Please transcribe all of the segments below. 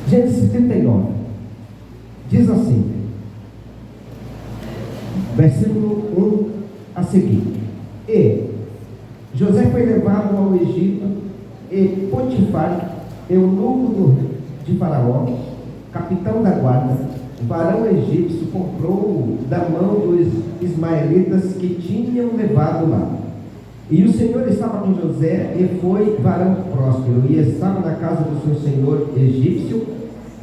Gênesis 39 diz assim, versículo 1 a seguir: E José foi levado ao Egito, e Potifar, eunuco de Faraó, capitão da guarda, varão egípcio, comprou-o da mão dos ismaelitas que tinham levado lá. E o Senhor estava com José, e foi varão próspero, e estava na casa do seu senhor egípcio.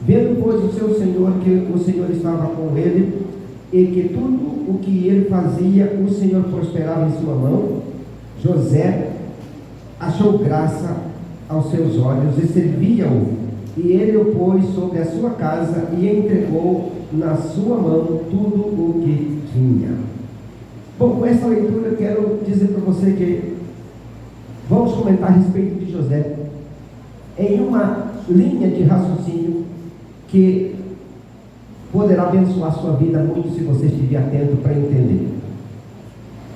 Vendo, pois, o seu senhor que o Senhor estava com ele, e que tudo o que ele fazia, o Senhor prosperava em sua mão, José achou graça aos seus olhos e servia-o. E ele o pôs sobre a sua casa e entregou na sua mão tudo o que tinha. Bom, com essa leitura eu quero dizer para você que vamos comentar a respeito de José em uma linha de raciocínio que poderá abençoar a sua vida muito se você estiver atento para entender.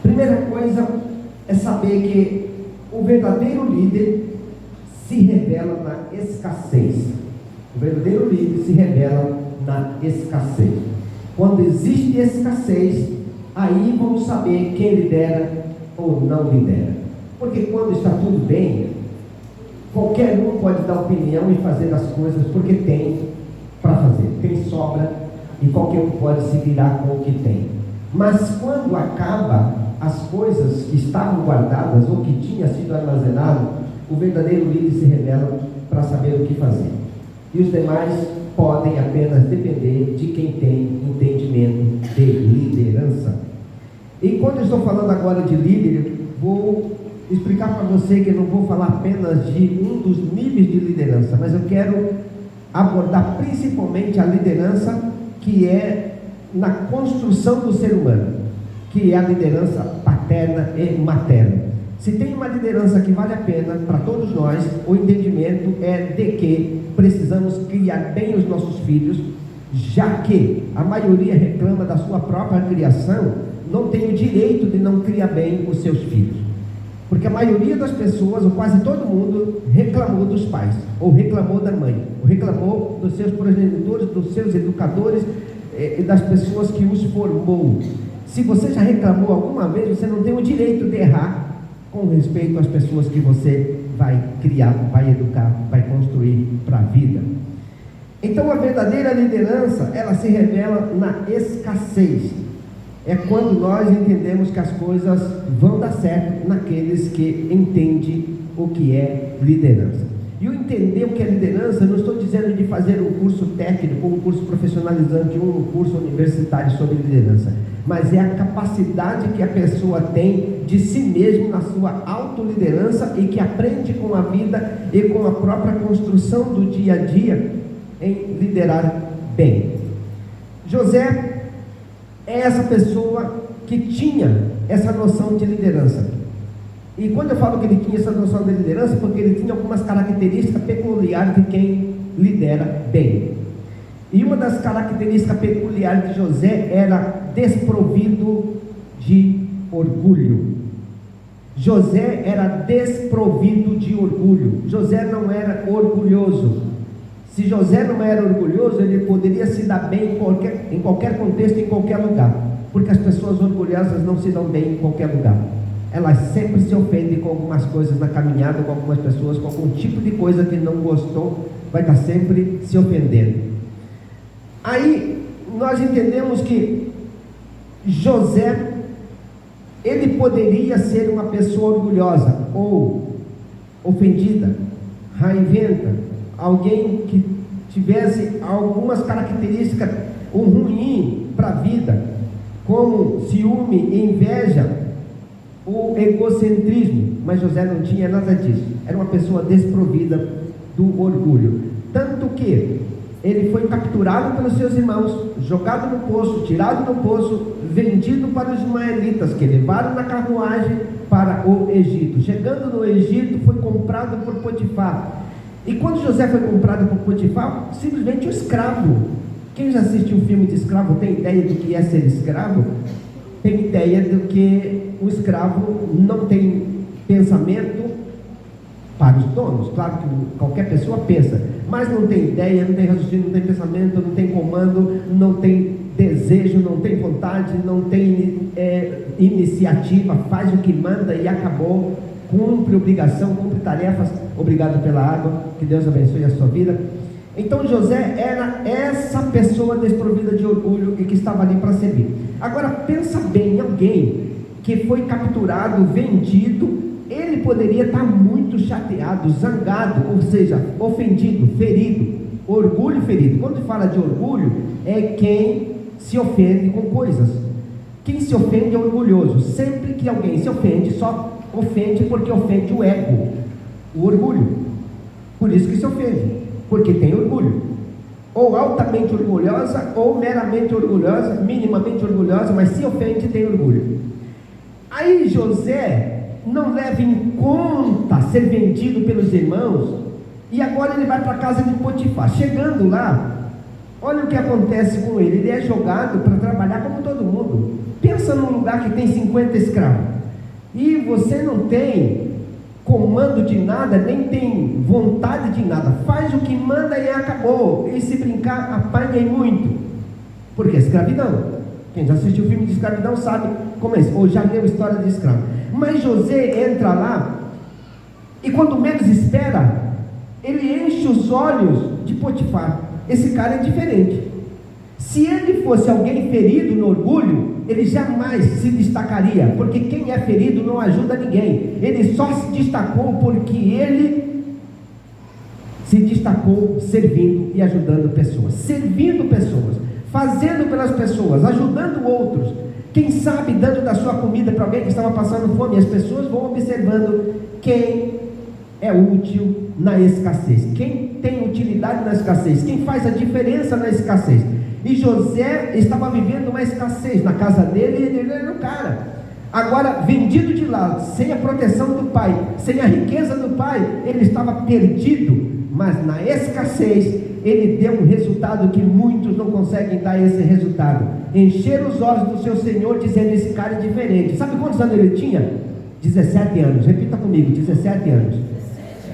Primeira coisa é saber que o verdadeiro líder se revela na escassez. O verdadeiro líder se revela na escassez. Quando existe escassez, aí vamos saber quem lidera ou não lidera. Porque quando está tudo bem, qualquer um pode dar opinião e fazer as coisas porque tem para fazer, tem sobra, e qualquer um pode se virar com o que tem. Mas quando acaba as coisas que estavam guardadas ou que tinha sido armazenado, o verdadeiro líder se revela para saber o que fazer. E os demais podem apenas depender de quem tem entendimento de liderança. E quando eu estou falando agora de líder, vou explicar para você que eu não vou falar apenas de um dos níveis de liderança, mas eu quero abordar principalmente a liderança que é na construção do ser humano, que é a liderança paterna e materna. Se tem uma liderança que vale a pena para todos nós, o entendimento é de que precisamos criar bem os nossos filhos, já que a maioria reclama da sua própria criação, não tem o direito de não criar bem os seus filhos. Porque a maioria das pessoas, ou quase todo mundo, reclamou dos pais, ou reclamou da mãe, ou reclamou dos seus progenitores, dos seus educadores, e das pessoas que os formou. Se você já reclamou alguma vez, você não tem o direito de errar com respeito às pessoas que você vai criar, vai educar, vai construir para a vida. Então a verdadeira liderança, ela se revela na escassez. É quando nós entendemos que as coisas vão dar certo naqueles que entendem o que é liderança. E o entender o que é liderança, eu não estou dizendo de fazer um curso técnico, um curso profissionalizante, um curso universitário sobre liderança, mas é a capacidade que a pessoa tem de si mesmo na sua autoliderança e que aprende com a vida e com a própria construção do dia a dia em liderar bem. José é essa pessoa que tinha essa noção de liderança. E quando eu falo que ele tinha essa noção de liderança, porque ele tinha algumas características peculiares de quem lidera bem. E uma das características peculiares de José era desprovido de orgulho. José era desprovido de orgulho. José não era orgulhoso. Se José não era orgulhoso, ele poderia se dar bem em qualquer contexto, em qualquer lugar. Porque as pessoas orgulhosas não se dão bem em qualquer lugar. Elas sempre se ofendem com algumas coisas na caminhada, com algumas pessoas, com algum tipo de coisa que não gostou, vai estar sempre se ofendendo. Aí nós entendemos que José, ele poderia ser uma pessoa orgulhosa ou ofendida, raiventa, alguém que tivesse algumas características ruins para a vida, como ciúme, inveja, o egocentrismo. Mas José não tinha nada disso, era uma pessoa desprovida do orgulho, tanto que ele foi capturado pelos seus irmãos, jogado no poço, tirado do poço, vendido para os ismaelitas, que levaram na carruagem para o Egito. Chegando no Egito, foi comprado por Potifar. E quando José foi comprado por Potifar, simplesmente um escravo. Quem já assistiu um filme de escravo tem ideia do que é ser escravo? Tem ideia do que o escravo não tem pensamento para os donos. Claro que qualquer pessoa pensa, mas não tem ideia, não tem raciocínio, não tem pensamento, não tem comando, não tem desejo, não tem vontade, não tem iniciativa, faz o que manda e acabou, cumpre obrigação, cumpre tarefas. Obrigado pela água, que Deus abençoe a sua vida. Então José era essa pessoa desprovida de orgulho e que estava ali para servir. Agora pensa bem, alguém que foi capturado, vendido, ele poderia estar muito chateado, zangado, ou seja, ofendido, ferido, orgulho ferido. Quando fala de orgulho, é quem se ofende com coisas. Quem se ofende é orgulhoso. Sempre que alguém se ofende, só ofende porque ofende o ego, o orgulho. Por isso que se ofende, porque tem orgulho. Ou altamente orgulhosa, ou meramente orgulhosa, minimamente orgulhosa, mas se ofende tem orgulho. Aí José não leva em conta ser vendido pelos irmãos, e agora ele vai para a casa de Potifar. Chegando lá, olha o que acontece com ele. Ele é jogado para trabalhar como todo mundo. Pensa num lugar que tem 50 escravos, e você não tem comando de nada, nem tem vontade de nada, faz o que manda e acabou, e se brincar, apanha muito, porque é escravidão. Quem já assistiu o filme de escravidão sabe como é isso, ou já leu a história de escravo. Mas José entra lá, e quando menos espera, ele enche os olhos de Potifar. Esse cara é diferente. Se ele fosse alguém ferido no orgulho, ele jamais se destacaria, porque quem é ferido não ajuda ninguém. Ele só se destacou porque ele se destacou servindo e ajudando pessoas, servindo pessoas, fazendo pelas pessoas, ajudando outros. Quem sabe dando da sua comida para alguém que estava passando fome. As pessoas vão observando quem é útil na escassez, quem tem utilidade na escassez, quem faz a diferença na escassez. E José estava vivendo uma escassez na casa dele, e ele era o cara. Agora, vendido de lado, sem a proteção do pai, sem a riqueza do pai, ele estava perdido. Mas na escassez, ele deu um resultado que muitos não conseguem dar esse resultado: encher os olhos do seu Senhor, dizendo: esse cara é diferente. Sabe quantos anos ele tinha? 17 anos, repita comigo, 17 anos.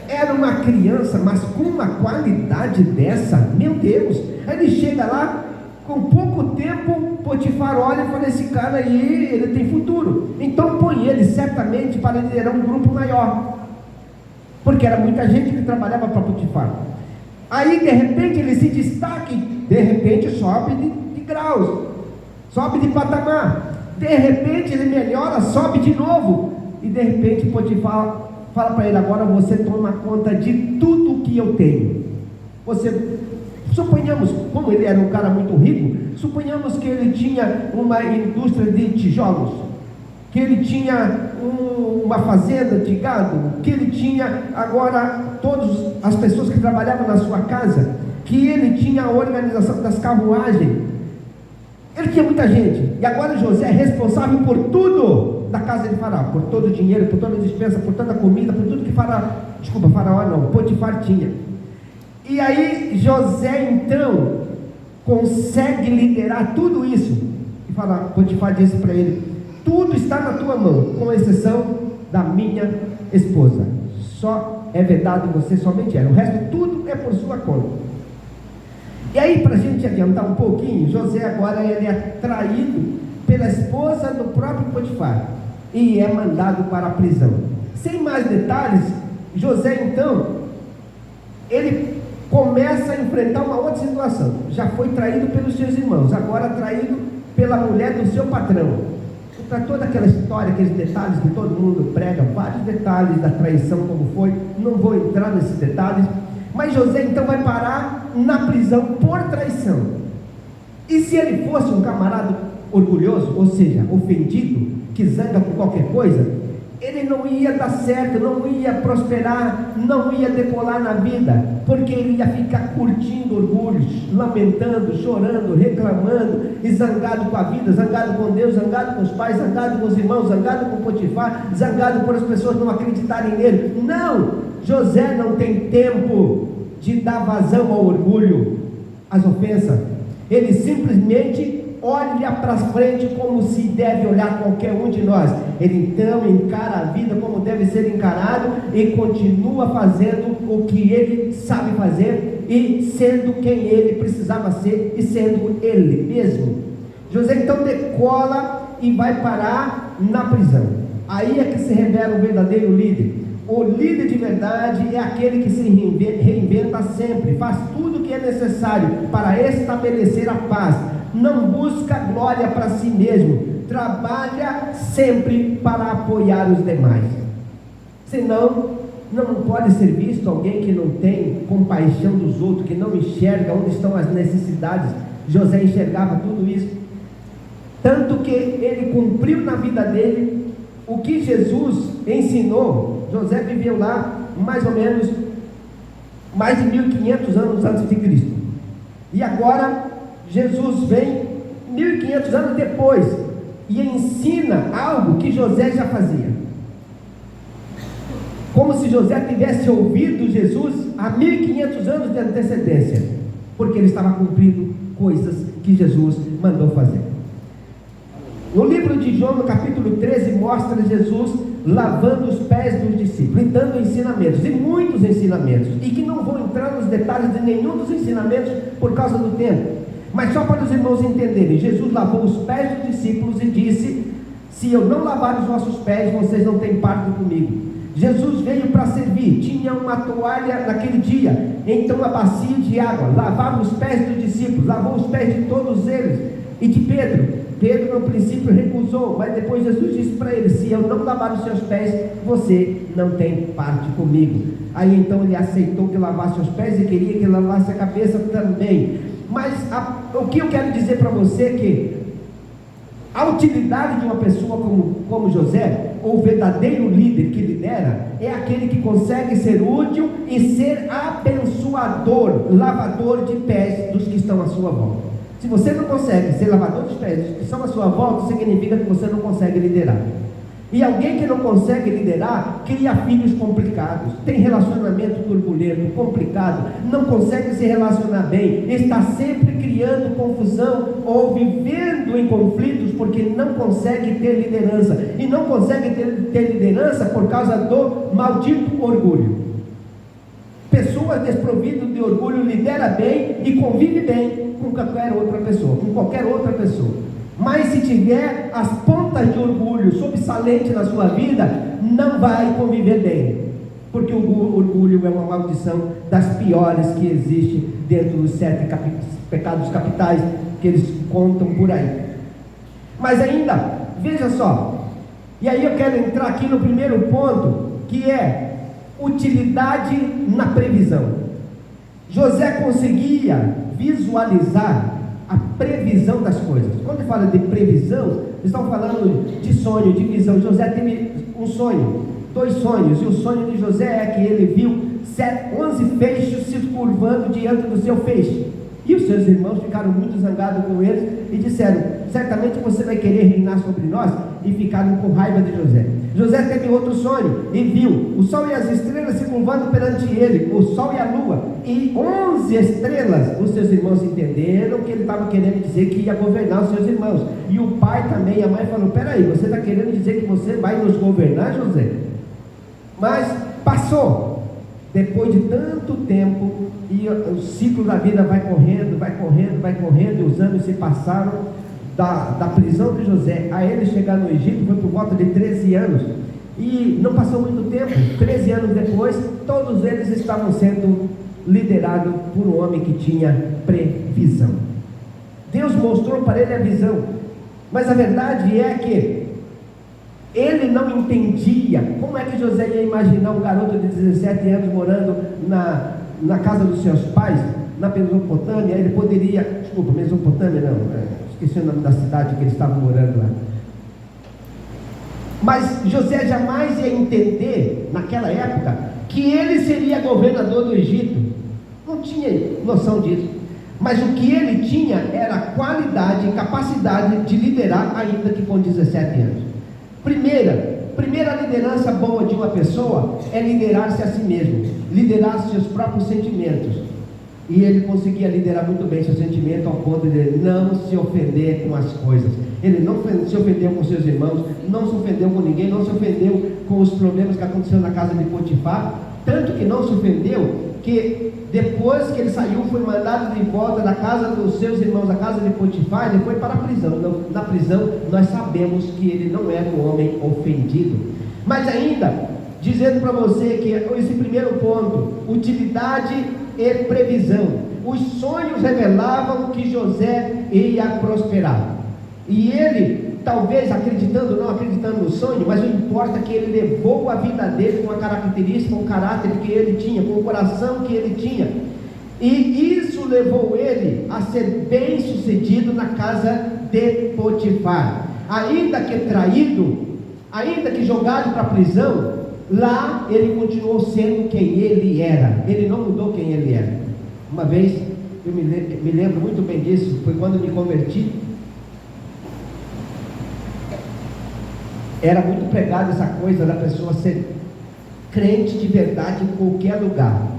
Era uma criança, mas com uma qualidade dessa, meu Deus. Aí ele chega lá, com pouco tempo, Potifar olha e fala: esse cara aí, ele tem futuro, então põe ele certamente para liderar um grupo maior, porque era muita gente que trabalhava para Potifar. Aí de repente ele se destaca, de repente sobe de graus, sobe de patamar, de repente ele melhora, sobe de novo, e de repente Potifar fala para ele: agora você toma conta de tudo que eu tenho. Suponhamos, como ele era um cara muito rico, suponhamos que ele tinha uma indústria de tijolos, que ele tinha uma fazenda de gado, que ele tinha agora todas as pessoas que trabalhavam na sua casa, que ele tinha a organização das carruagens. Ele tinha muita gente, e agora José é responsável por tudo da casa de Faraó, por todo o dinheiro, por toda a dispensa, por toda a comida, por tudo que Potifar tinha. E aí José então consegue liderar tudo isso, e Potifar disse para ele: tudo está na tua mão, com exceção da minha esposa. Só é vedado você somente ela, o resto tudo é por sua conta. E aí, para a gente adiantar um pouquinho, José agora ele é traído pela esposa do próprio Potifar e é mandado para a prisão. Sem mais detalhes, José então ele começa a enfrentar uma outra situação. Já foi traído pelos seus irmãos, agora traído pela mulher do seu patrão. Para toda aquela história, aqueles detalhes que todo mundo prega, vários detalhes da traição, como foi, não vou entrar nesses detalhes. Mas José então vai parar na prisão por traição. E se ele fosse um camarada orgulhoso, ou seja, ofendido, que zanga por qualquer coisa, ele não ia dar certo, não ia prosperar, não ia decolar na vida, porque ele ia ficar curtindo orgulhos, lamentando, chorando, reclamando, e zangado com a vida, zangado com Deus, zangado com os pais, zangado com os irmãos, zangado com Potifar, zangado por as pessoas não acreditarem nele. Não! José não tem tempo de dar vazão ao orgulho, às ofensas. Ele simplesmente olha para frente como se deve olhar qualquer um de nós. Ele então encara a vida como deve ser encarado e continua fazendo o que ele sabe fazer, e sendo quem ele precisava ser e sendo ele mesmo. José então decola e vai parar na prisão. Aí é que se revela o verdadeiro líder. O líder de verdade é aquele que se reinventa sempre, faz tudo o que é necessário para estabelecer a paz, não busca glória para si mesmo, trabalha sempre para apoiar os demais. Senão, não pode ser visto alguém que não tem compaixão dos outros, que não enxerga onde estão as necessidades. José enxergava tudo isso, tanto que ele cumpriu na vida dele o que Jesus ensinou. José viveu lá mais ou menos mais de 1500 anos antes de Cristo, e agora Jesus vem 1500 anos depois e ensina algo que José já fazia, como se José tivesse ouvido Jesus há 1500 anos de antecedência, porque ele estava cumprindo coisas que Jesus mandou fazer. No livro de João, no capítulo 13, mostra Jesus lavando os pés dos discípulos e dando ensinamentos, e muitos ensinamentos, e que não vou entrar nos detalhes de nenhum dos ensinamentos por causa do tempo, mas só para os irmãos entenderem. Jesus lavou os pés dos discípulos e disse: se eu não lavar os vossos pés, vocês não têm parte comigo. Jesus veio para servir, tinha uma toalha naquele dia, então a bacia de água, lavava os pés dos discípulos, lavou os pés de todos eles, e de Pedro. Pedro no princípio recusou, mas depois Jesus disse para ele: se eu não lavar os seus pés, você não tem parte comigo. Aí então ele aceitou que lavasse os pés e queria que lavasse a cabeça também. Mas o que eu quero dizer para você é que a utilidade de uma pessoa como José, ou verdadeiro líder que lidera, é aquele que consegue ser útil e ser abençoador, lavador de pés dos que estão à sua volta. Se você não consegue ser lavador dos pés dos que estão à sua volta, significa que você não consegue liderar. E alguém que não consegue liderar, cria filhos complicados, tem relacionamento turbulento, complicado, não consegue se relacionar bem, está sempre criando confusão ou vivendo em conflitos porque não consegue ter liderança. E não consegue ter liderança por causa do maldito orgulho. Pessoas desprovidas de orgulho lidera bem e convive bem com qualquer outra pessoa. Mas se tiver as pontas de orgulho sobressalente na sua vida, não vai conviver bem, porque o orgulho é uma maldição das piores que existe dentro dos 7 pecados capitais que eles contam por aí. Mas ainda, veja só, e aí eu quero entrar aqui no primeiro ponto, que é utilidade na previsão. José conseguia visualizar a previsão das coisas. Quando ele fala de previsão, estão falando de sonho, de visão. José teve um sonho, 2 sonhos, e o sonho de José é que ele viu 11 feixes se curvando diante do seu feixe, e os seus irmãos ficaram muito zangados com eles e disseram: certamente você vai querer reinar sobre nós, e ficaram com raiva de José. José teve outro sonho e viu o sol e as estrelas se curvando perante ele, o sol e a lua, e 11 estrelas. Os seus irmãos entenderam que ele estava querendo dizer que ia governar os seus irmãos, e o pai também, e a mãe falou: peraí, você está querendo dizer que você vai nos governar, José? Mas passou, depois de tanto tempo, e o ciclo da vida vai correndo, e os anos se passaram. Da prisão de José a ele chegar no Egito foi por volta de 13 anos, e não passou muito tempo. 13 anos depois, todos eles estavam sendo liderados por um homem que tinha previsão. Deus mostrou para ele a visão, mas a verdade é que ele não entendia como é que José ia imaginar um garoto de 17 anos morando na casa dos seus pais, na Mesopotâmia. Ele poderia, Mesopotâmia não, esqueci o nome da cidade que eles estavam morando lá. Mas José jamais ia entender, naquela época, que ele seria governador do Egito. Não tinha noção disso. Mas o que ele tinha era qualidade e capacidade de liderar, ainda que com 17 anos. Primeira liderança boa de uma pessoa é liderar-se a si mesmo, liderar seus próprios sentimentos. E ele conseguia liderar muito bem seu sentimento, ao ponto de ele não se ofender com as coisas. Ele não se ofendeu com seus irmãos, não se ofendeu com ninguém, não se ofendeu com os problemas que aconteceram na casa de Potifar. Tanto que não se ofendeu que depois que ele saiu, foi mandado de volta da casa dos seus irmãos, da casa de Potifar, ele foi para a prisão. Na prisão, nós sabemos que ele não era um homem ofendido. Mas ainda, dizendo para você que esse primeiro ponto, utilidade e previsão. Os sonhos revelavam que José ia prosperar. E ele, talvez acreditando ou não acreditando no sonho, mas o importa é que ele levou a vida dele com a característica, com o caráter que ele tinha, com o coração que ele tinha. E isso levou ele a ser bem sucedido na casa de Potifar. Ainda que traído, ainda que jogado para a prisão, lá ele continuou sendo quem ele era. Ele não mudou quem ele era. Uma vez, eu me lembro muito bem disso, foi quando me converti. Era muito pregada essa coisa da pessoa ser crente de verdade em qualquer lugar.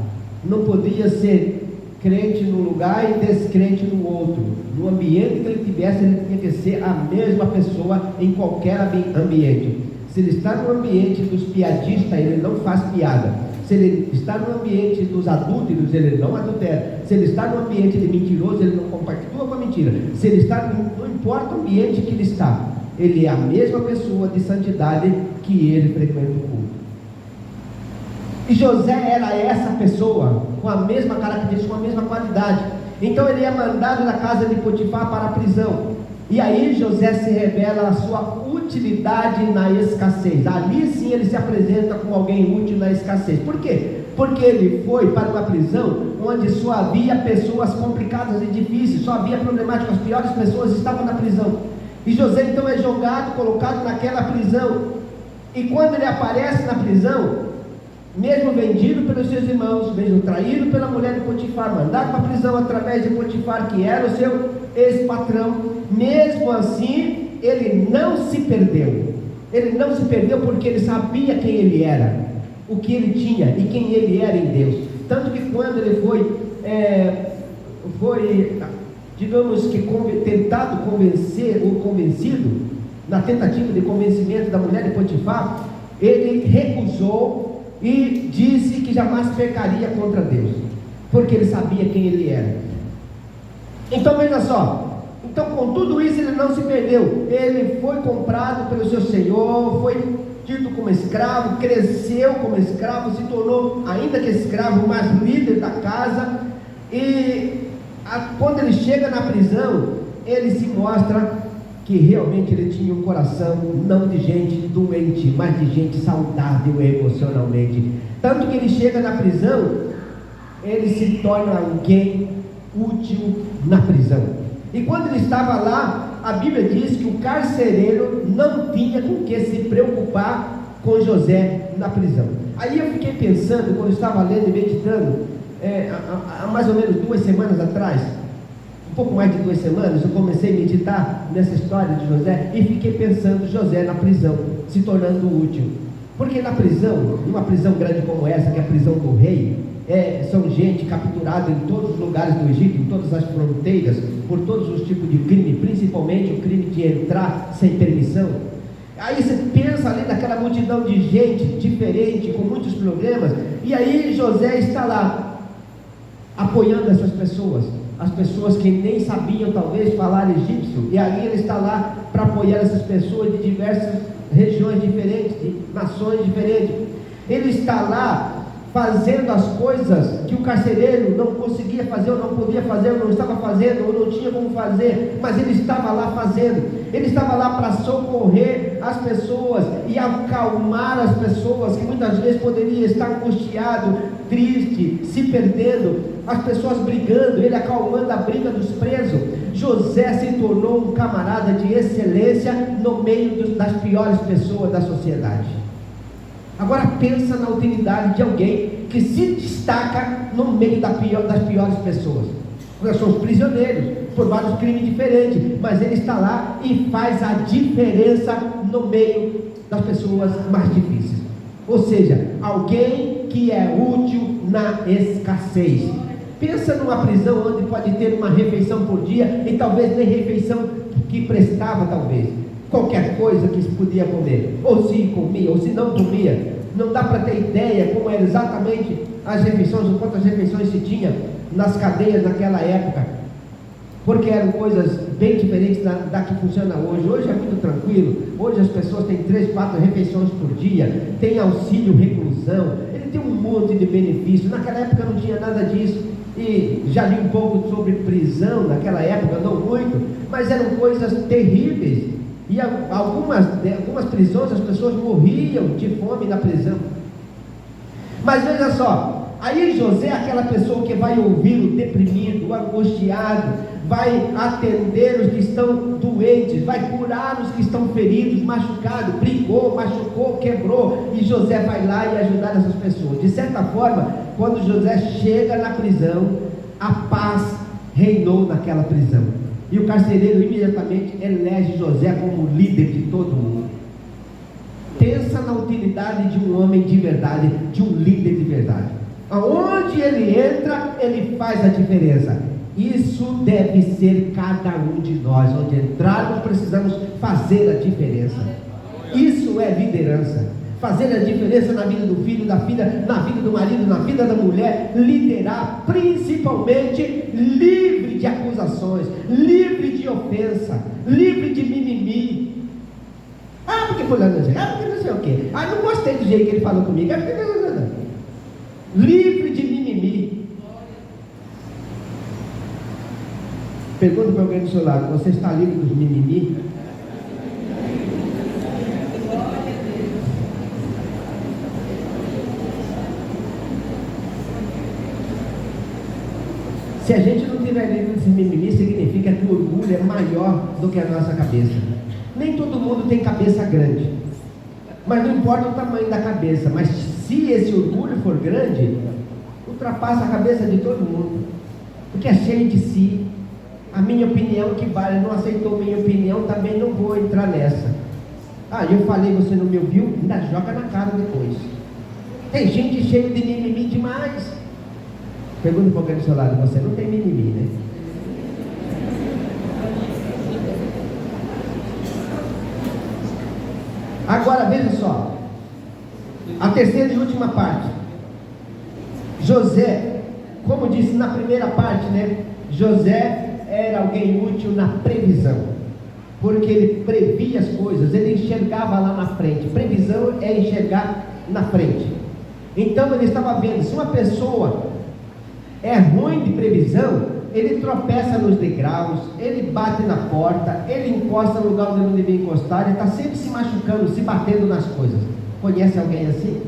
Não podia ser crente num lugar e descrente no outro. No ambiente que ele tivesse, ele tinha que ser a mesma pessoa em qualquer ambiente. Se ele está no ambiente dos piadistas, ele não faz piada. Se ele está no ambiente dos adúlteros, ele não adultera. Se ele está no ambiente de mentiroso, ele não compactua com a mentira. Se ele está, não importa o ambiente que ele está, ele é a mesma pessoa de santidade que ele frequenta o culto. E José era essa pessoa, com a mesma característica, com a mesma qualidade. Então ele é mandado da casa de Potifar para a prisão. E aí José se revela a sua utilidade na escassez. Ali sim ele se apresenta como alguém útil na escassez. Por quê? Porque ele foi para uma prisão onde só havia pessoas complicadas e difíceis, só havia problemáticas, as piores pessoas estavam na prisão. E José então é jogado, colocado naquela prisão. E quando ele aparece na prisão, mesmo vendido pelos seus irmãos, mesmo traído pela mulher de Potifar, mandado para a prisão através de Potifar, que era o seu ex-patrão, mesmo assim, ele não se perdeu. Ele não se perdeu porque ele sabia quem ele era, o que ele tinha e quem ele era em Deus. Tanto que quando ele foi digamos que tentado convencer, ou convencido, na tentativa de convencimento da mulher de Potifar, ele recusou e disse que jamais pecaria contra Deus, porque ele sabia quem ele era. Então veja só, então com tudo isso ele não se perdeu, ele foi comprado pelo seu Senhor, foi tido como escravo, cresceu como escravo, se tornou ainda que escravo, mas líder da casa. E quando ele chega na prisão, ele se mostra que realmente ele tinha um coração não de gente doente, mas de gente saudável emocionalmente. Tanto que ele chega na prisão, ele se torna alguém útil na prisão. E quando ele estava lá, a Bíblia diz que o carcereiro não tinha com que se preocupar com José na prisão. Aí eu fiquei pensando, quando eu estava lendo e meditando, há mais ou menos 2 semanas atrás, um pouco mais de 2 semanas, eu comecei a meditar nessa história de José e fiquei pensando José na prisão, se tornando útil. Porque na prisão, numa prisão grande como essa, que é a prisão do rei, são gente capturada em todos os lugares do Egito, em todas as fronteiras, por todos os tipos de crime, principalmente o crime de entrar sem permissão. Aí você pensa ali naquela multidão de gente diferente, com muitos problemas, e aí José está lá, apoiando essas pessoas, as pessoas que nem sabiam talvez falar egípcio, e aí ele está lá para apoiar essas pessoas de diversas regiões diferentes, de nações diferentes. Ele está lá fazendo as coisas que o carcereiro não conseguia fazer, ou não podia fazer, ou não estava fazendo, ou não tinha como fazer, mas ele estava lá fazendo. Ele estava lá para socorrer as pessoas e acalmar as pessoas que muitas vezes poderiam estar angustiado, triste, se perdendo, as pessoas brigando, ele acalmando a briga dos presos. José se tornou um camarada de excelência no meio das piores pessoas da sociedade. Agora pensa na utilidade de alguém que se destaca no meio das piores pessoas. Nós somos prisioneiros por vários crimes diferentes, mas ele está lá e faz a diferença no meio das pessoas mais difíceis. Ou seja, alguém que é útil na escassez. Pensa numa prisão onde pode ter uma refeição por dia e talvez nem refeição que prestava, talvez. Qualquer coisa que se podia comer, ou se comia, ou se não comia. Não dá para ter ideia como era exatamente as refeições, o quanto as refeições se tinha nas cadeias naquela época, porque eram coisas bem diferentes da que funciona hoje. Hoje é muito tranquilo, hoje as pessoas têm 3, 4 refeições por dia, tem auxílio reclusão, ele tem um monte de benefícios. Naquela época não tinha nada disso, e já li um pouco sobre prisão naquela época, não muito, mas eram coisas terríveis, e algumas prisões as pessoas morriam de fome na prisão. Mas veja só, aí José é aquela pessoa que vai ouvir o deprimido, o angustiado, vai atender os que estão doentes, vai curar os que estão feridos, machucados, brigou, machucou, quebrou, e José vai lá e ajudar essas pessoas. De certa forma, quando José chega na prisão, a paz reinou naquela prisão, e o carcereiro imediatamente elege José como líder de todo mundo. Pensa na utilidade de um homem de verdade, de um líder de verdade. Aonde ele entra, ele faz a diferença. Isso deve ser cada um de nós. Onde entrarmos, precisamos fazer a diferença. Isso é liderança. Fazer a diferença na vida do filho, da filha, na vida do marido, na vida da mulher. Liderar, principalmente livre de acusações, livre de ofensa, livre de mimimi. Ah, porque fulano não sei, porque não sei o quê. Ah, não gostei do jeito que ele falou comigo. Livre de mimimi. Pergunta para alguém do seu lado: você está livre dos mimimi? Se a gente não tiver livre desse mimimi, significa que o orgulho é maior do que a nossa cabeça. Nem todo mundo tem cabeça grande, mas não importa o tamanho da cabeça, mas se esse orgulho for grande, ultrapassa a cabeça de todo mundo, porque é cheio de si. A minha opinião que vale, não aceitou minha opinião, também não vou entrar nessa. Ah, eu falei, você não me ouviu? Ainda joga na cara depois. Tem gente cheia de mimimi demais. Pergunta para alguém do seu lado: você não tem mimimi, né? Agora veja só, a terceira e última parte. José, como disse na primeira parte, né? José era alguém útil na previsão, porque ele previa as coisas, ele enxergava lá na frente. Previsão é enxergar na frente. Então ele estava vendo, se uma pessoa é ruim de previsão, ele tropeça nos degraus, ele bate na porta, ele encosta no lugar onde não devia encostar, ele está sempre se machucando, se batendo nas coisas. Conhece alguém assim?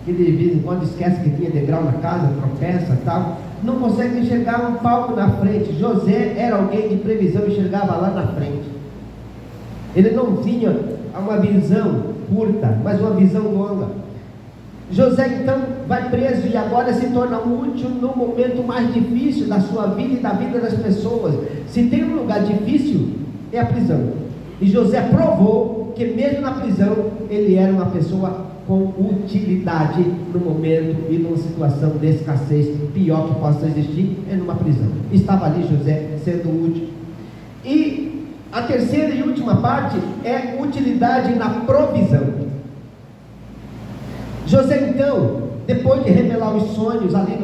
Que de vez em quando esquece que tinha degrau na casa, tropeça e tal, não consegue enxergar um palco na frente. José era alguém de previsão, enxergava lá na frente. Ele não tinha uma visão curta, mas uma visão longa. José então vai preso e agora se torna útil no momento mais difícil da sua vida e da vida das pessoas. Se tem um lugar difícil, é a prisão. E José provou que mesmo na prisão, ele era uma pessoa com utilidade no momento e numa situação de escassez. Pior que possa existir é numa prisão. Estava ali José sendo útil. E a terceira e última parte é utilidade na provisão. José então, depois de revelar os sonhos ali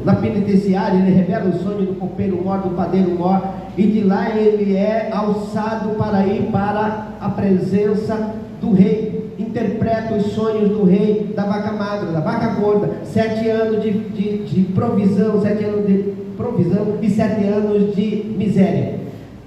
na penitenciária, ele revela o sonho do copeiro mor, do padeiro mor, e de lá ele é alçado para ir para a presença do rei. Interpreta os sonhos do rei, da vaca magra, da vaca gorda, 7 anos de provisão, 7 anos de provisão e 7 anos de miséria.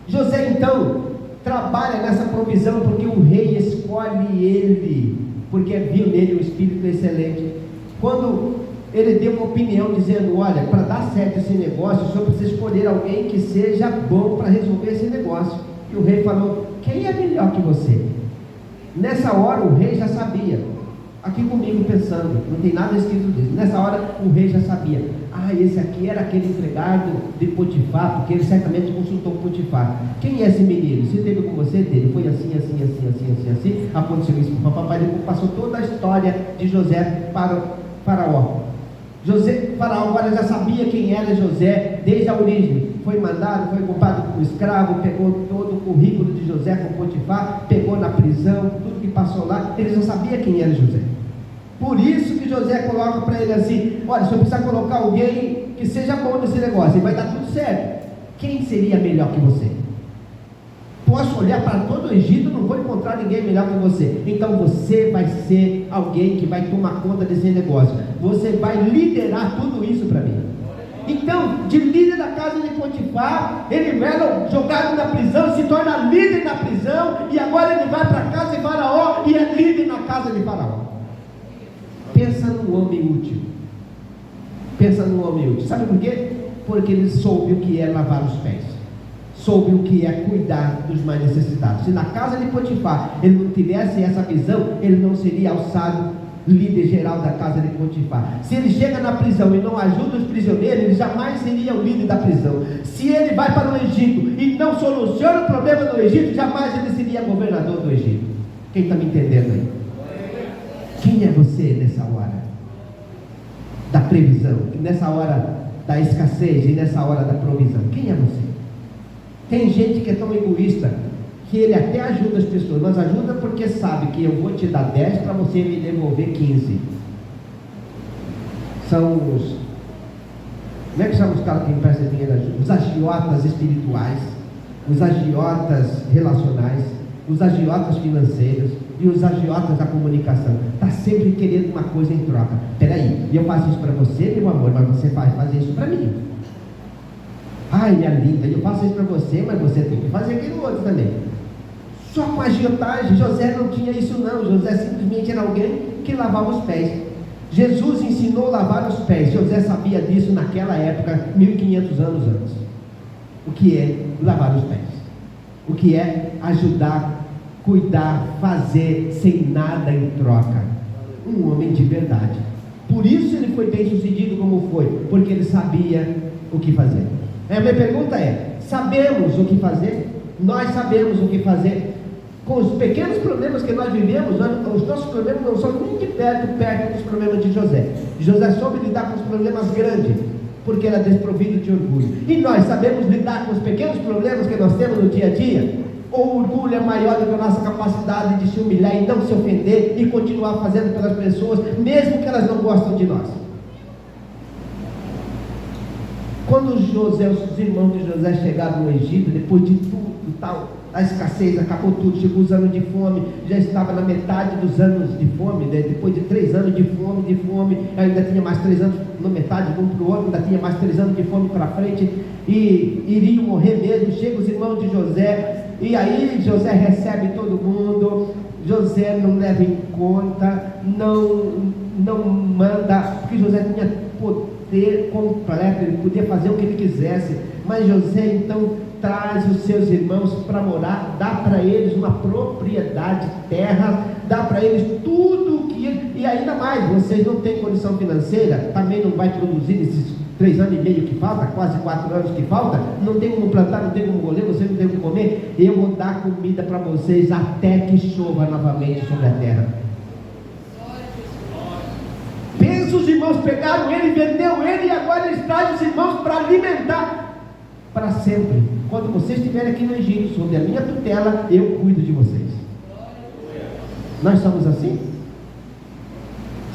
José então trabalha nessa provisão porque o rei escolhe ele, porque viu nele um espírito excelente. Quando ele deu uma opinião dizendo: olha, para dar certo esse negócio, o senhor precisa escolher alguém que seja bom para resolver esse negócio. E o rei falou: quem é melhor que você? Nessa hora o rei já sabia, aqui comigo pensando, não tem nada escrito disso. Nessa hora o rei já sabia: ah, esse aqui era aquele empregado de Potifar, porque ele certamente consultou Potifar. Quem é esse menino? Se teve com você, teve. Foi assim, assim, assim, assim, assim, assim. Aconteceu isso com o papai. Depois passou toda a história de José para o Faraó. Faraó agora já sabia quem era José desde a origem. Foi mandado, foi comprado como escravo, pegou todo o currículo de José com Potifar, pegou na prisão, tudo que passou lá, ele já sabia quem era José. Por isso que José coloca para ele assim: olha, se eu precisar colocar alguém que seja bom nesse negócio, e vai dar tudo certo. Quem seria melhor que você? Posso olhar para todo o Egito, não vou encontrar ninguém melhor que você. Então você vai ser alguém que vai tomar conta desse negócio. Você vai liderar tudo isso para mim. Então, de líder da casa de Potifar, ele era jogado na prisão, se torna líder na prisão, e agora ele vai para a casa de Faraó e é líder na casa de Faraó. Pensa num homem útil. Pensa num homem útil. Sabe por quê? Porque ele soube o que é lavar os pés, soube o que é cuidar dos mais necessitados. Se na casa de Potifar ele não tivesse essa visão, ele não seria alçado líder geral da casa de Potifar. Se ele chega na prisão e não ajuda os prisioneiros, ele jamais seria o líder da prisão. Se ele vai para o Egito e não soluciona o problema do Egito, jamais ele seria governador do Egito. Quem está me entendendo aí? Quem é você nessa hora da previsão, nessa hora da escassez e nessa hora da provisão? Quem é você? Tem gente que é tão egoísta que ele até ajuda as pessoas, mas ajuda porque sabe que eu vou te dar 10 para você me devolver 15. São os, como é que chamam os caras que emprestam dinheiro? Os agiotas espirituais, os agiotas relacionais, os agiotas financeiros e os agiotas da comunicação. Está sempre querendo uma coisa em troca. Peraí, eu faço isso para você, meu amor, mas você vai fazer isso para mim. Ai, minha linda, eu faço isso para você, mas você tem que fazer aquilo outro também. Só com agiotagem. José não tinha isso não. José simplesmente era alguém que lavava os pés. Jesus ensinou a lavar os pés. José sabia disso naquela época, 1500 anos antes. O que é lavar os pés? O que é ajudar, cuidar, fazer sem nada em troca. Um homem de verdade. Por isso ele foi bem sucedido como foi, porque ele sabia o que fazer. A minha pergunta é: sabemos o que fazer? Nós sabemos o que fazer? Com os pequenos problemas que nós vivemos, os nossos problemas não são nem de perto dos problemas de José. José soube lidar com os problemas grandes, porque era desprovido de orgulho. E nós sabemos lidar com os pequenos problemas que nós temos no dia a dia? Ou o orgulho é maior do que a nossa capacidade de se humilhar e não se ofender e continuar fazendo pelas pessoas, mesmo que elas não gostam de nós? Quando José, os irmãos de José chegaram no Egito, depois de tudo tal, a escassez, acabou tudo, chegou os anos de fome, já estava na metade dos anos de fome, né? Depois de 3 anos de fome, ainda tinha mais 3 anos, na metade, um para o outro, ainda tinha mais 3 anos de fome para frente, e iriam morrer mesmo. Chegam os irmãos de José, e aí José recebe todo mundo. José não leva em conta, não manda, porque José tinha poder completo, ele podia fazer o que ele quisesse, mas José então traz os seus irmãos para morar, dá para eles uma propriedade, terra, dá para eles tudo que, e ainda mais, vocês não têm condição financeira, também não vai produzir esses 3 anos e meio que falta, quase 4 anos que falta, não tem como plantar, não tem como colher, vocês não tem como comer, eu vou dar comida para vocês até que chova novamente sobre a terra. Pensa, os irmãos pegaram ele, vendeu ele, e agora eles trazem os irmãos para alimentar para sempre. Quando vocês estiverem aqui no Egito, sob a minha tutela, eu cuido de vocês. Nós somos assim?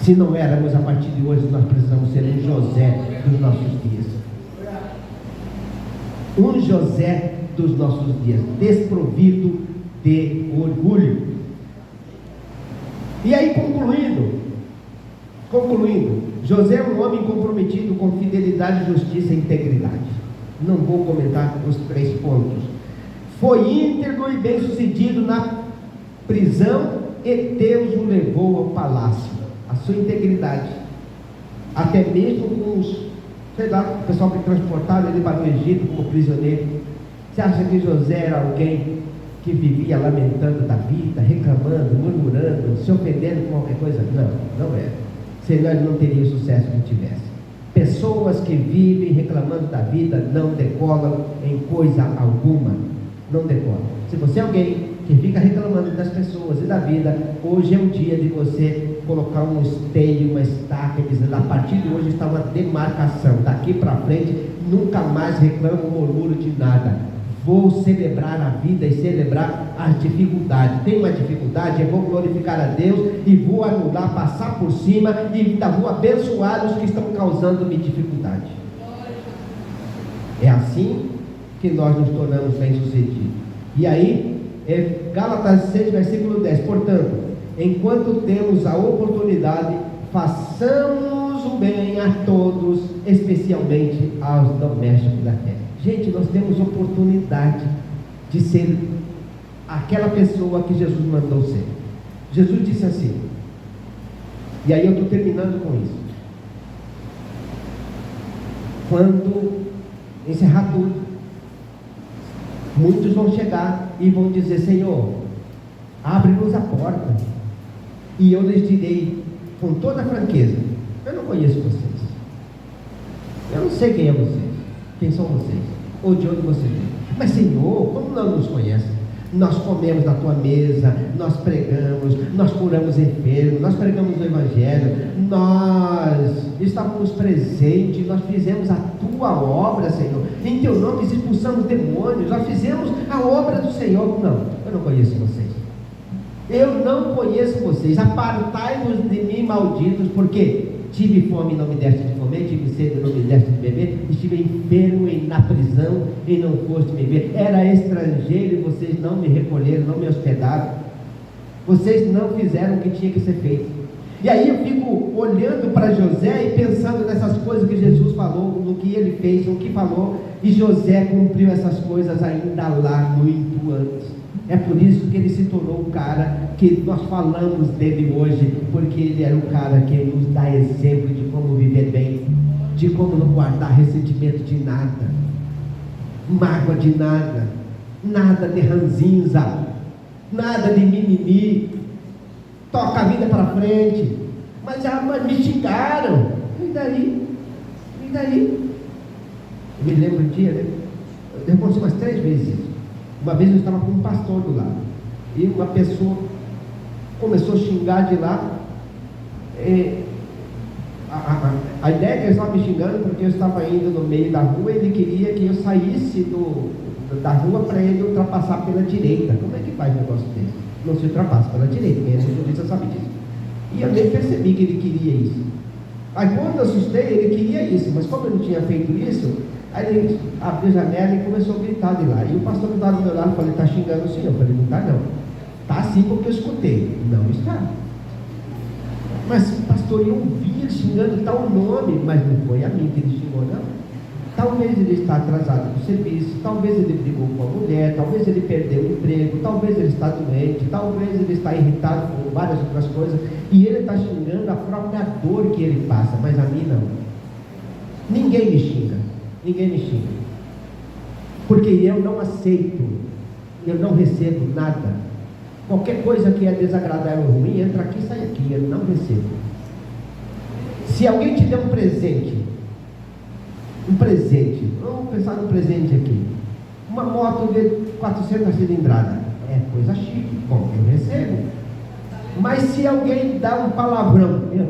Se não éramos, a partir de hoje nós precisamos ser um José dos nossos dias. Um José dos nossos dias, desprovido de orgulho. E aí, concluindo, José é um homem comprometido com fidelidade, justiça e integridade. Não vou comentar os 3 pontos. Foi íntegro e bem sucedido na prisão, e Deus o levou ao palácio. A sua integridade, até mesmo com os, o pessoal que transportaram ele para o Egito como prisioneiro. Você acha que José era alguém que vivia lamentando da vida, reclamando, murmurando, se ofendendo com qualquer coisa? Não era. Senão ele não teria o sucesso que tivesse. Pessoas que vivem reclamando da vida não decolam em coisa alguma. Não decolam. Se você é alguém que fica reclamando das pessoas e da vida, hoje é o dia de você colocar um esteio, uma estaca, dizendo: a partir de hoje está uma demarcação. Daqui para frente, nunca mais reclamo ou murmuro de nada. Vou celebrar a vida e celebrar as dificuldades. Tem uma dificuldade, eu vou glorificar a Deus e vou anular, passar por cima e ainda vou abençoar os que estão causando-me dificuldade. É assim que nós nos tornamos bem-sucedidos. E aí, Gálatas 6, versículo 10. Portanto, enquanto temos a oportunidade, façamos o bem a todos, especialmente aos domésticos da fé. Gente, nós temos oportunidade de ser aquela pessoa que Jesus mandou ser. Jesus disse assim, e aí eu estou terminando com isso. Quando encerrar tudo, muitos vão chegar e vão dizer: Senhor, abre-nos a porta. E eu lhes direi com toda franqueza: eu não conheço vocês, eu não sei quem é vocês, quem são vocês, ou de onde vocês vêm. Mas Senhor, como não nos conhece? Nós comemos na tua mesa, nós pregamos, nós curamos enfermos, nós pregamos o Evangelho, nós estávamos presentes, nós fizemos a tua obra, Senhor, em teu nome expulsamos demônios, nós fizemos a obra do Senhor. Não, eu não conheço vocês, eu não conheço vocês, apartai-vos de mim, malditos, porque tive fome e não me deste de comer, tive sede e não me deste de beber, estive enfermo e na prisão e não foste me ver, era estrangeiro e vocês não me recolheram, não me hospedaram, vocês não fizeram o que tinha que ser feito. E aí eu fico olhando para José e pensando nessas coisas que Jesus falou, no que ele fez, no que falou, e José cumpriu essas coisas ainda lá muito antes. É por isso que ele se tornou o cara que nós falamos dele hoje, porque ele era o cara que nos dá exemplo de como viver bem, de como não guardar ressentimento de nada, mágoa de nada, nada de ranzinza, nada de mimimi, toca a vida para frente. Mas me xingaram, e daí? E daí? Eu me lembro um dia, né? Eu aconteceu umas 3 vezes isso. Uma vez eu estava com um pastor do lado, e uma pessoa começou a xingar de lá. A ideia é que ele estava me xingando porque eu estava indo no meio da rua e ele queria que eu saísse da rua para ele ultrapassar pela direita. Como é que faz um negócio desse? Não se ultrapassa pela direita, quem é jornalista sabe disso. E eu nem percebi que ele queria isso. Aí quando eu assustei, ele queria isso, mas como eu não tinha feito isso, aí ele abriu a janela e começou a gritar de lá. E o pastor que estava do meu lado falou: está xingando o senhor? Eu falei: não está não. Está sim porque eu escutei. Não está. Mas pastor, eu ouvi ele xingando tal nome, mas não foi a mim que ele xingou, não. Talvez ele está atrasado no serviço, talvez ele brigou com a mulher, talvez ele perdeu o emprego, talvez ele está doente, talvez ele está irritado com várias outras coisas, e ele está xingando a própria dor que ele passa, mas a mim não. Ninguém me xinga, porque eu não aceito, eu não recebo nada. Qualquer coisa que é desagradável ou ruim, entra aqui e sai aqui, eu não recebo. Se alguém te der um presente, vamos pensar no presente aqui, uma moto de 400 cilindradas, é coisa chique, bom, eu recebo. Mas se alguém dá um palavrão, eu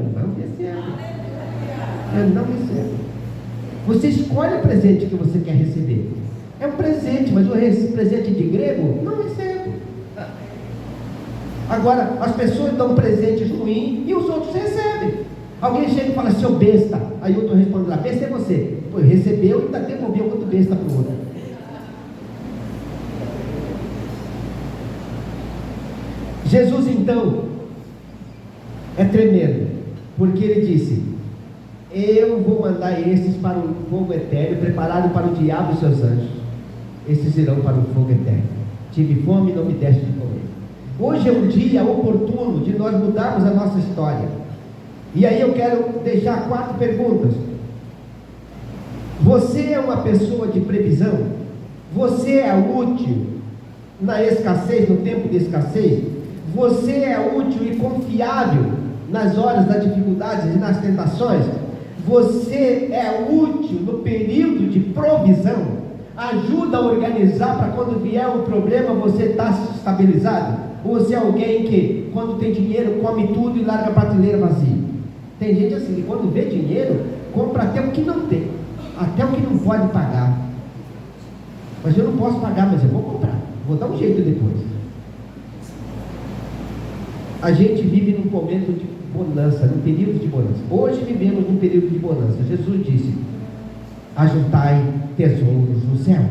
não recebo. Você escolhe o presente que você quer receber. É um presente, mas o presente de grego, não recebo. Agora, as pessoas dão presentes ruins e os outros recebem. Alguém chega e fala: seu besta. Aí eu estou respondendo lá: besta é você. Pô, recebeu e ainda devolveu outro besta para o outro. Jesus então é tremendo, porque ele disse: eu vou mandar esses para o fogo eterno, preparado para o diabo e seus anjos. Esses irão para o fogo eterno. Tive fome e não me deste de comer. Hoje é um dia oportuno de nós mudarmos a nossa história. E aí eu quero deixar 4 perguntas. Você é uma pessoa de previsão? Você é útil na escassez, no tempo de escassez? Você é útil e confiável nas horas das dificuldades e nas tentações? Você é útil no período de provisão? Ajuda a organizar para quando vier o problema você estar estabilizado? Ou você é alguém que quando tem dinheiro come tudo e larga a prateleira vazia? Tem gente assim que quando vê dinheiro compra até o que não tem, até o que não pode pagar. Mas eu não posso pagar, mas eu vou comprar. Vou dar um jeito depois. A gente vive num momento de bonança, num período de bonança. Hoje vivemos num período de bonança. Jesus disse: ajuntai tesouros no céu.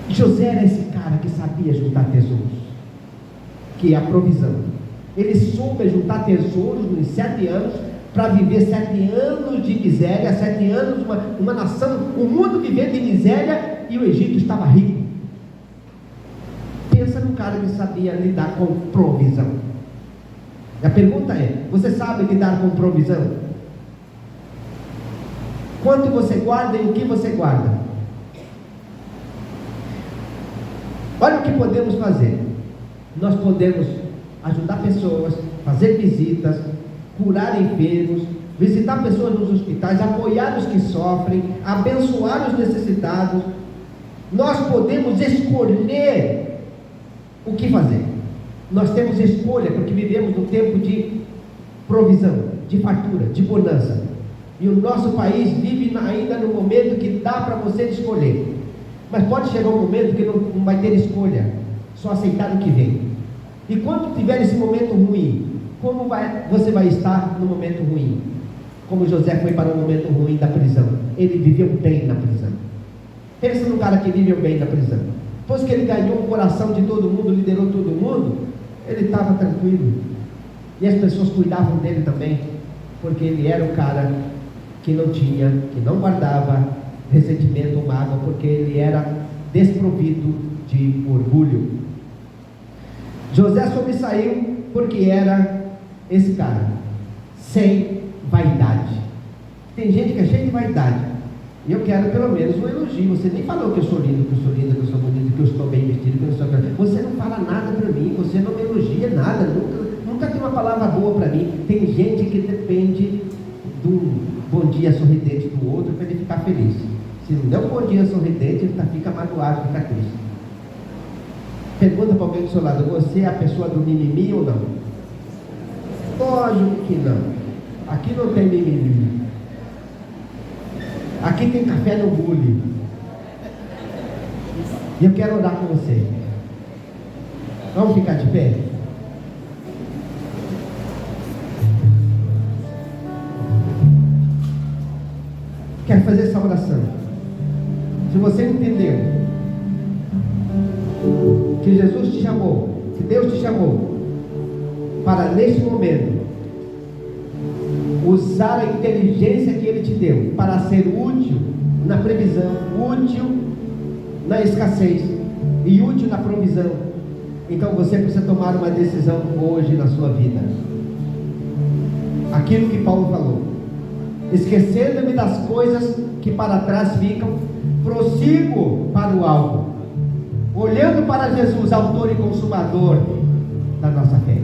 José era esse cara que sabia juntar tesouros, que é a provisão. Ele soube juntar tesouros nos 7 anos, para viver 7 anos de miséria, 7 anos, uma nação, o mundo vivendo em miséria, e o Egito estava rico. Pensa num cara que sabia lidar com provisão. E a pergunta é: você sabe lidar com provisão? Quanto você guarda e o que você guarda? Olha o que podemos fazer. Nós podemos ajudar pessoas, fazer visitas, curar enfermos, visitar pessoas nos hospitais, apoiar os que sofrem, abençoar os necessitados. Nós podemos escolher o que fazer. Nós temos escolha, porque vivemos num tempo de provisão, de fartura, de bonança. E o nosso país vive ainda no momento que dá para você escolher. Mas pode chegar um momento que não vai ter escolha, só aceitar o que vem. E quando tiver esse momento ruim, como você vai estar no momento ruim? Como José foi para o momento ruim da prisão. Ele viveu bem na prisão. Pensa num cara que viveu bem na prisão. Depois que ele ganhou o coração de todo mundo, liderou todo mundo, ele estava tranquilo. E as pessoas cuidavam dele também, porque ele era o cara que não guardava ressentimento ou mágoa, porque ele era desprovido de orgulho. José sobressaiu porque era esse cara, sem vaidade. Tem gente que é cheia de vaidade, e eu quero pelo menos um elogio. Você nem falou que eu sou lindo, que eu sou linda, que eu sou bonito, que eu estou bem vestido, que eu sou... Você não fala nada para mim, você não me elogia nada, nunca tem uma palavra boa para mim. Tem gente que depende do bom dia sorridente do outro para ele ficar feliz. Se não der um bom dia sorridente, ele fica magoado, fica triste. Pergunta para alguém do seu lado: você é a pessoa do mimimi ou não? Lógico que não. Aqui não tem mimimi. Aqui tem café no bule. E eu quero orar com você. Vamos ficar de pé? Quero fazer essa oração. Se você entendeu que Jesus te chamou, que Deus te chamou para neste momento usar a inteligência que Ele te deu para ser útil na previsão, útil na escassez e útil na provisão, então você precisa tomar uma decisão hoje na sua vida. Aquilo que Paulo falou: esquecendo-me das coisas que para trás ficam, prossigo para o alvo, olhando para Jesus, autor e consumador da nossa fé.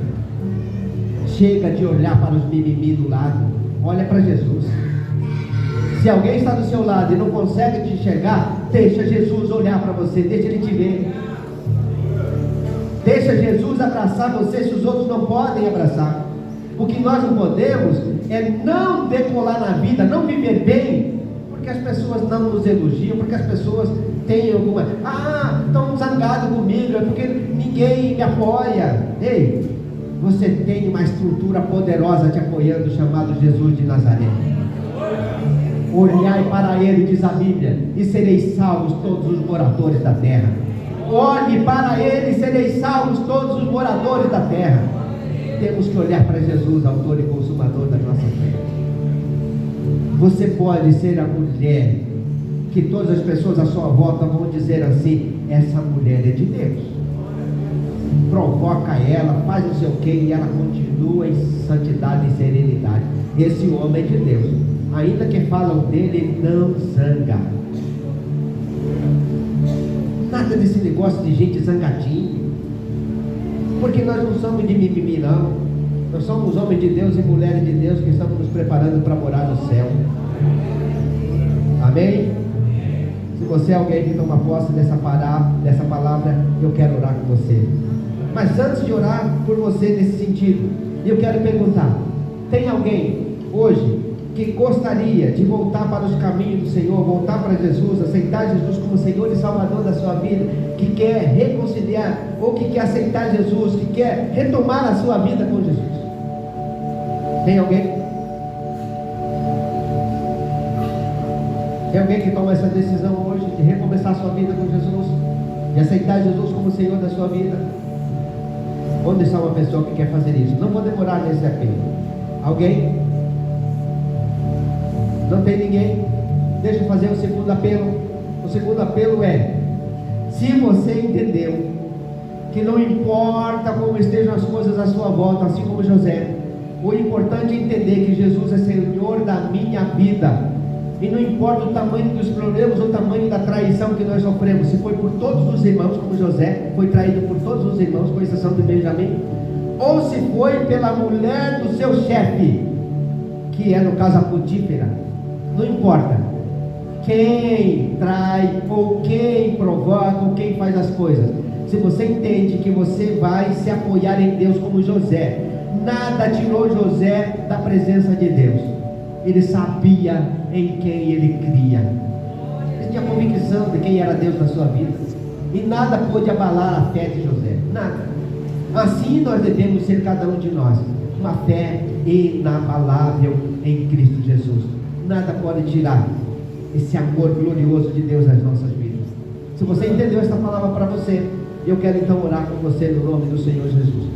Chega de olhar para os mimimi do lado, olha para Jesus. Se alguém está do seu lado e não consegue te enxergar, deixa Jesus olhar para você, deixa Ele te ver. Deixa Jesus abraçar você se os outros não podem abraçar. O que nós não podemos é não decolar na vida, não viver bem, porque as pessoas não nos elogiam, porque as pessoas têm alguma... estão zangados comigo, é porque ninguém me apoia. Ei, você tem uma estrutura poderosa te apoiando, chamado Jesus de Nazaré. Olhai para Ele, diz a Bíblia, e sereis salvos todos os moradores da terra. Olhe para Ele e sereis salvos todos os moradores da terra. Temos que olhar para Jesus, autor e consumador da nossa fé. Você pode ser a mulher que todas as pessoas à sua volta vão dizer assim: essa mulher é de Deus. Provoca ela, faz não sei o que, e ela continua em santidade e serenidade. Esse homem é de Deus. Ainda que falam dele, não zanga. Nada desse negócio de gente zangadinha, porque nós não somos de mimimi, não. Nós somos homens de Deus e mulheres de Deus que estamos nos preparando para morar no céu. Amém? Se você é alguém que toma posse dessa palavra, eu quero orar com você. Mas antes de orar por você nesse sentido, eu quero perguntar: tem alguém hoje que gostaria de voltar para os caminhos do Senhor, voltar para Jesus, aceitar Jesus como Senhor e Salvador da sua vida, que quer reconciliar, ou que quer aceitar Jesus, que quer retomar a sua vida com Jesus? Tem alguém? Tem alguém que toma essa decisão hoje de recomeçar a sua vida com Jesus, de aceitar Jesus como Senhor da sua vida? Onde está uma pessoa que quer fazer isso? Não vou demorar nesse apelo. Alguém? Não tem ninguém? Deixa eu fazer o segundo apelo. O segundo apelo é: se você entendeu que não importa como estejam as coisas à sua volta, assim como José, o importante é entender que Jesus é Senhor da minha vida, e não importa o tamanho dos problemas, o tamanho da traição que nós sofremos, se foi por todos os irmãos, como José foi traído por todos os irmãos, com exceção de Benjamim, ou se foi pela mulher do seu chefe, que é no caso a Potífera, não importa quem trai, ou quem provoca, ou quem faz as coisas. Se você entende que você vai se apoiar em Deus como José, nada tirou José da presença de Deus. Ele sabia em quem ele cria, ele tinha convicção de quem era Deus na sua vida, e nada pôde abalar a fé de José, nada. Assim nós devemos ser cada um de nós, uma fé inabalável em Cristo Jesus. Nada pode tirar esse amor glorioso de Deus nas nossas vidas. Se você entendeu essa palavra para você, eu quero então orar com você no nome do Senhor Jesus.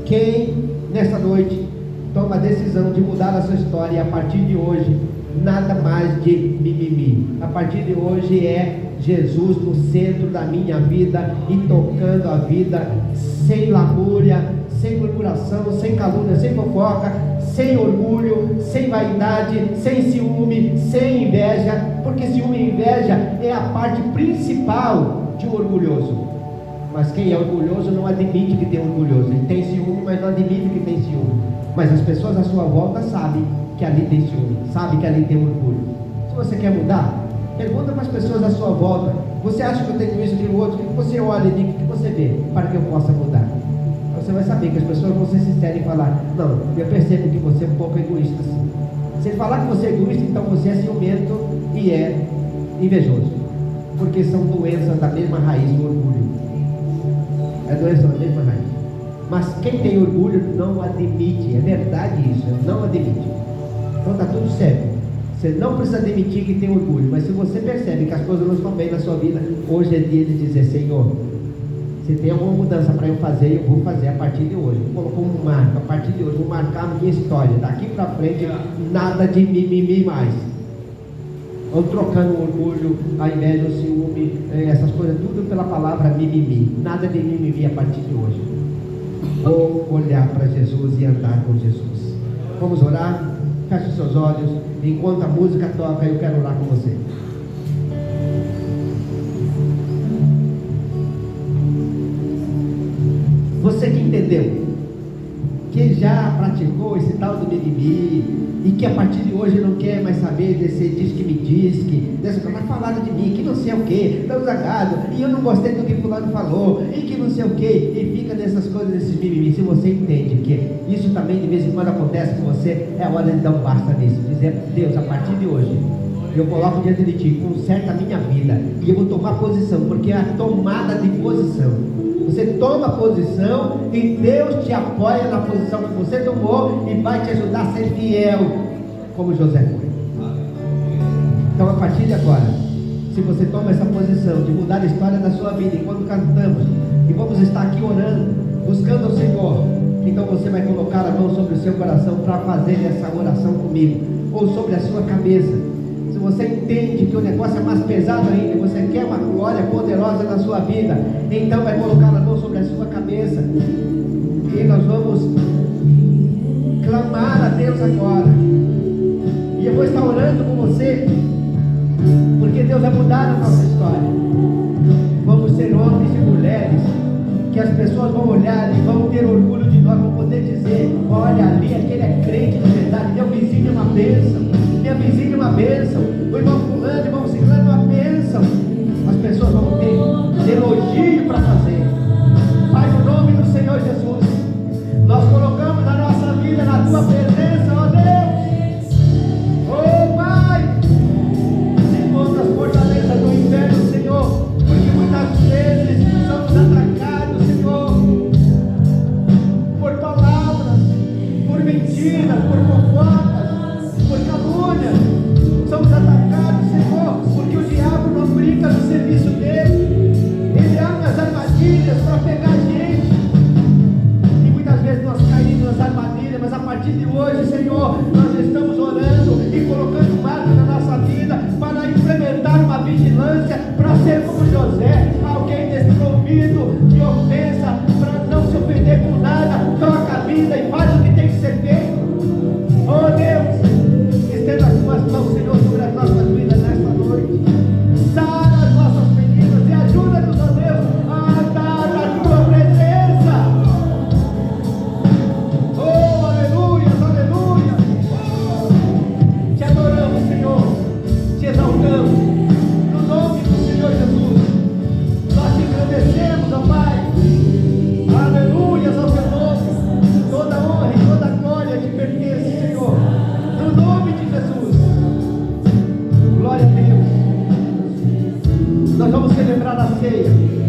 Quem nessa noite toma a decisão de mudar a sua história, e a partir de hoje nada mais de mimimi, a partir de hoje é Jesus no centro da minha vida e tocando a vida, sem lamúria, sem murmuração, sem calúnia, sem fofoca, sem orgulho, sem vaidade, sem ciúme, sem inveja, porque ciúme e inveja é a parte principal de um orgulhoso. Mas quem é orgulhoso não admite que tem orgulhoso. Ele tem ciúme, mas não admite que tem ciúme. Mas as pessoas à sua volta sabem que ali tem ciúme, sabem que ali tem orgulho. Se você quer mudar, pergunta para as pessoas à sua volta: você acha que eu tenho isso, aquilo, outro? O que você olha em mim, o que você vê, para que eu possa mudar? Você vai saber que as pessoas vão ser sinceras e falar: não, eu percebo que você é um pouco egoísta assim. Se ele falar que você é egoísta, então você é ciumento e é invejoso, porque são doenças da mesma raiz do orgulho. É doença da mesma raiz. Mas quem tem orgulho não admite, é verdade isso, não admite. Então está tudo certo. Você não precisa admitir que tem orgulho, mas se você percebe que as coisas não estão bem na sua vida, hoje é dia de dizer: Senhor, se tem alguma mudança para eu fazer, eu vou fazer a partir de hoje. Colocou um marco, a partir de hoje, vou marcar a minha história. Daqui para frente, nada de mimimi mais. Vamos trocando o orgulho, a inveja, o ciúme, essas coisas, tudo pela palavra mimimi. Nada de mimimi a partir de hoje. Vou olhar para Jesus e andar com Jesus. Vamos orar? Feche os seus olhos. Enquanto a música toca, eu quero orar com você. Você que entendeu, que já praticou esse tal do mimimi, e que a partir de hoje não quer mais saber desse diz que me diz que, dessa coisa, falaram de mim, que não sei o que, estão zagados, e eu não gostei do que fulano falou, e que não sei o que, e fica nessas coisas, desses mimimi. Se você entende que isso também de vez em quando acontece com você, é hora de dar um basta nisso, dizer: Deus, a partir de hoje eu coloco diante de ti, conserta a minha vida, e eu vou tomar posição, porque é a tomada de posição. Você toma posição e Deus te apoia na posição que você tomou e vai te ajudar a ser fiel, como José foi. Então, a partir de agora, se você toma essa posição de mudar a história da sua vida, enquanto cantamos e vamos estar aqui orando, buscando o Senhor, então você vai colocar a mão sobre o seu coração para fazer essa oração comigo, ou sobre a sua cabeça. Se você entende que o negócio é mais pesado ainda, você quer uma glória poderosa na sua vida, então vai colocar a mão sobre a sua cabeça e nós vamos clamar a Deus agora. E eu vou estar orando com você, porque Deus vai mudar a nossa história. Vamos ser homens e mulheres que as pessoas vão olhar e vão ter orgulho de nós, vão poder dizer: olha ali, aquele é crente de verdade, meu vizinho é uma bênção, minha vizinha é uma bênção, o irmão fulano, o irmão ciclano é uma bênção. As pessoas vão ter elogio para fazer. Pai, no nome do Senhor Jesus, nós colocamos a nossa vida na tua presença, ó Deus. celebrar a ceia.